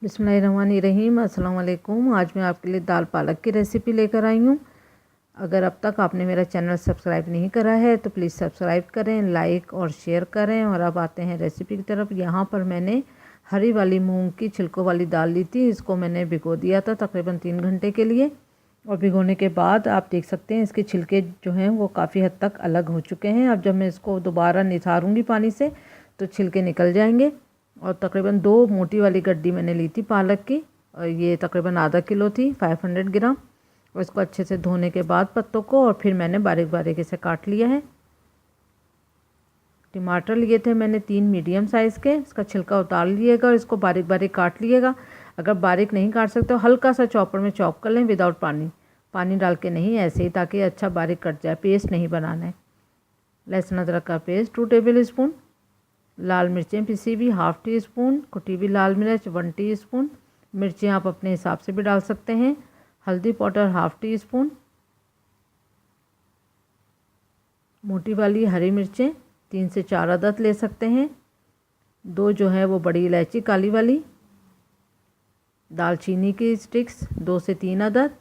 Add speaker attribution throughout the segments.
Speaker 1: बिस्मिल्लाहिर्रहमानिर्रहीम। अस्सलाम वालेकुम। आज मैं आपके लिए दाल पालक की रेसिपी लेकर आई हूँ। अगर अब तक आपने मेरा चैनल सब्सक्राइब नहीं करा है तो प्लीज़ सब्सक्राइब करें, लाइक और शेयर करें। और अब आते हैं रेसिपी की तरफ। यहाँ पर मैंने हरी वाली मूंग की छिलकों वाली दाल ली थी। इसको मैंने भिगो दिया था तकरीबन 3 घंटे के लिए। और भिगोने के बाद आप देख सकते हैं इसके छिलके जो हैं वो काफ़ी हद तक अलग हो चुके हैं। अब जब मैं इसको दोबारा निथारूँगी पानी से तो छिलके निकल जाएंगे। और तकरीबन 2 मोटी वाली गड्डी मैंने ली थी पालक की, और ये तकरीबन आधा किलो थी, 500 ग्राम। और इसको अच्छे से धोने के बाद पत्तों को और फिर मैंने बारीक बारीक इसे काट लिया है। टमाटर लिए थे मैंने 3 मीडियम साइज़ के। इसका छिलका उतार लिएगा और इसको बारीक बारीक काट लिएगा। अगर बारीक नहीं काट सकते तो हल्का सा चॉपर में चॉप कर लें, विदाउट पानी डाल के नहीं, ऐसे ही, ताकि अच्छा बारीक कट जाए। पेस्ट नहीं बनाना है। लहसुन अदरक का पेस्ट 2 टेबल स्पून। लाल मिर्चें पिसी हुई 1/2 टी स्पून। कुटी हुई लाल मिर्च 1 टीस्पून। मिर्चें आप अपने हिसाब से भी डाल सकते हैं। हल्दी पाउडर 1/2 टी स्पून। मोटी वाली हरी मिर्चें 3 से 4 अदद ले सकते हैं। 2 जो है वो बड़ी इलायची काली वाली। दालचीनी की स्टिक्स 2 से 3 अदद।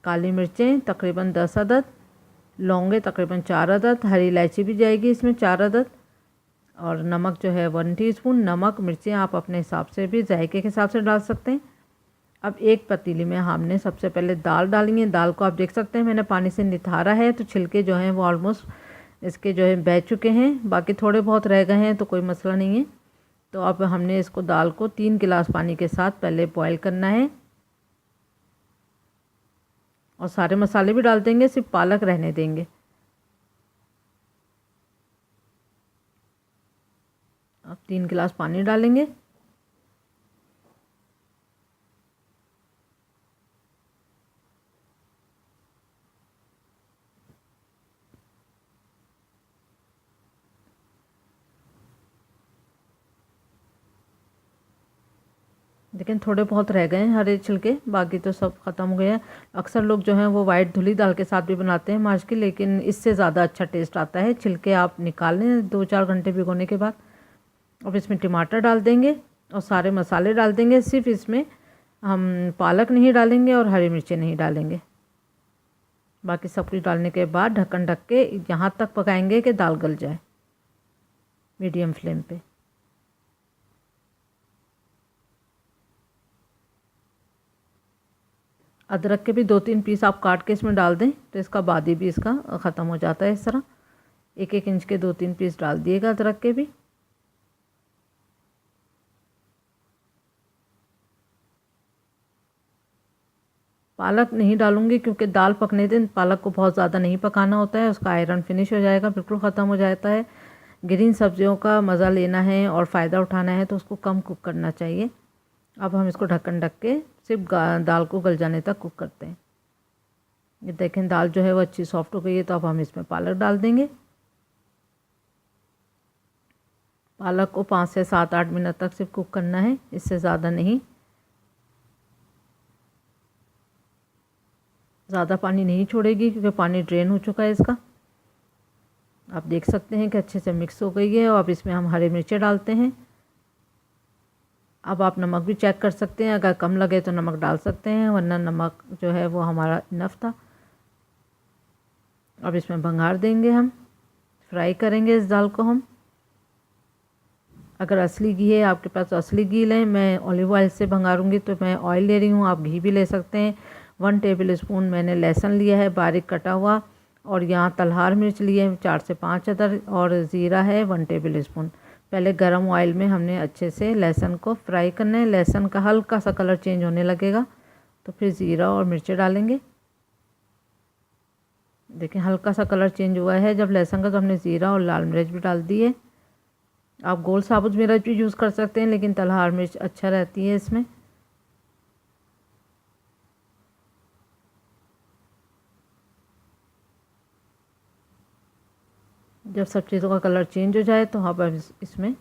Speaker 1: काली मिर्चें तकरीबन 10 अदद। लौंगे तकरीबन 4 अदद। हरी इलायची भी जाएगी इसमें 4 अदद। और नमक जो है 1 टीस्पून। नमक मिर्चें आप अपने हिसाब से भी जायके के हिसाब से डाल सकते हैं। अब एक पतीली में हमने सबसे पहले दाल डाली है। दाल को आप देख सकते हैं मैंने पानी से निथारा है, तो छिलके जो हैं वो ऑलमोस्ट इसके जो है बह चुके हैं। बाकी थोड़े बहुत रह गए हैं तो कोई मसला नहीं है। तो अब हमने इसको दाल को 3 गिलास पानी के साथ पहले बॉयल करना है। और सारे मसाले भी डाल देंगे, सिर्फ पालक रहने देंगे। अब 3 गिलास पानी डालेंगे। लेकिन थोड़े बहुत रह गए हैं हरे छिलके, बाकी तो सब ख़त्म हो गए हैं। अक्सर लोग जो हैं वो वाइट धुली दाल के साथ भी बनाते हैं माश की, लेकिन इससे ज़्यादा अच्छा टेस्ट आता है। छिलके आप निकाल लें 2-4 घंटे भिगोने के बाद। अब इसमें टमाटर डाल देंगे और सारे मसाले डाल देंगे। सिर्फ इसमें हम पालक नहीं डालेंगे और हरी मिर्चें नहीं डालेंगे। बाकी सब कुछ डालने के बाद ढक्कन ढक के यहाँ तक पकाएंगे कि दाल गल जाए, मीडियम फ्लेम पे। अदरक के भी 2-3 पीस आप काट के इसमें डाल दें तो इसका बादी भी इसका ख़त्म हो जाता है। इस तरह 1-1 इंच के 2-3 पीस डाल दिएगा अदरक के भी। पालक नहीं डालूंगी क्योंकि दाल पकने दें पालक को बहुत ज़्यादा नहीं पकाना होता है, उसका आयरन फिनिश हो जाएगा, बिल्कुल ख़त्म हो जाता है। ग्रीन सब्जियों का मज़ा लेना है और फ़ायदा उठाना है तो उसको कम कुक करना चाहिए। अब हम इसको ढक्कन ढक के सिर्फ दाल को गल जाने तक कुक करते हैं। ये देखें दाल जो है वो अच्छी सॉफ्ट हो गई है। तो अब हम इसमें पालक डाल देंगे। पालक को 5 से 7-8 मिनट तक सिर्फ कुक करना है, इससे ज़्यादा नहीं। ज़्यादा पानी नहीं छोड़ेगी क्योंकि पानी ड्रेन हो चुका है इसका। आप देख सकते हैं कि अच्छे से मिक्स हो गई है। और अब इसमें हम हरी मिर्चें डालते हैं। अब आप नमक भी चेक कर सकते हैं, अगर कम लगे तो नमक डाल सकते हैं, वरना नमक जो है वो हमारा इनफ था। अब इसमें भंगार देंगे, हम फ्राई करेंगे इस दाल को हम। अगर असली घी है आपके पास तो असली घी लें। मैं ऑलिव ऑयल से भंगारूंगी तो मैं ऑयल ले रही हूँ, आप घी भी ले सकते हैं। 1 टेबल स्पून मैंने लहसुन लिया है बारीक कटा हुआ। और यहाँ तलहार मिर्च लिए हैं 4 से 5 अदर। और ज़ीरा है 1 टेबल स्पून। पहले गरम ऑयल में हमने अच्छे से लहसुन को फ्राई करना है। लहसुन का हल्का सा कलर चेंज होने लगेगा तो फिर ज़ीरा और मिर्चें डालेंगे। देखें हल्का सा कलर चेंज हुआ है जब लहसुन का, तो हमने ज़ीरा और लाल मिर्च भी डाल दी है। आप गोल साबुत मिर्च भी यूज़ कर सकते हैं, लेकिन तलहार मिर्च अच्छा रहती है इसमें। जब सब चीज़ों का कलर चेंज हो जाए तो हम इसमें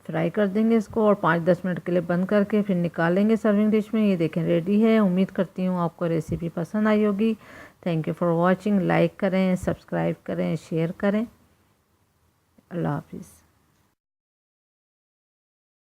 Speaker 1: फ्राई कर देंगे इसको। और 5-10 मिनट के लिए बंद करके फिर निकालेंगे सर्विंग डिश में। ये देखें रेडी है। उम्मीद करती हूँ आपको रेसिपी पसंद आई होगी। Thank you for watching. Like करें, सब्सक्राइब करें, शेयर करें। अल्लाह हाफिज़।